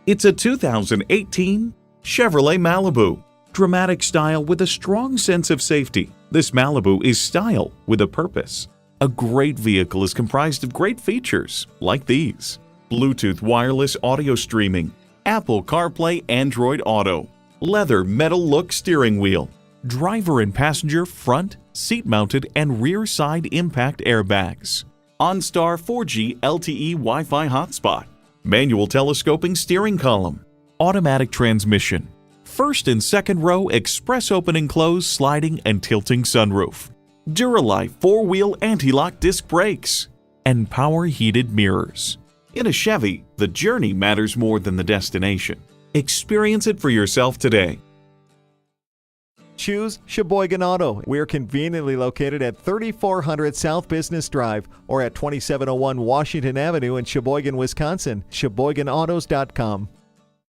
It's a 2018 Chevrolet Malibu. Dramatic style with a strong sense of safety. This Malibu is style with a purpose. A great vehicle is comprised of great features like these: Bluetooth wireless audio streaming, Apple CarPlay Android Auto, leather metal look steering wheel, driver and passenger front, seat-mounted and rear side impact airbags, OnStar 4G LTE Wi-Fi hotspot, manual telescoping steering column, automatic transmission, first and second row express open and close sliding and tilting sunroof, Duralife 4-wheel anti-lock disc brakes, and power heated mirrors. In a Chevy, the journey matters more than the destination. Experience it for yourself today. Choose Sheboygan Auto. We're conveniently located at 3400 South Business Drive or at 2701 Washington Avenue in Sheboygan, Wisconsin. SheboyganAutos.com.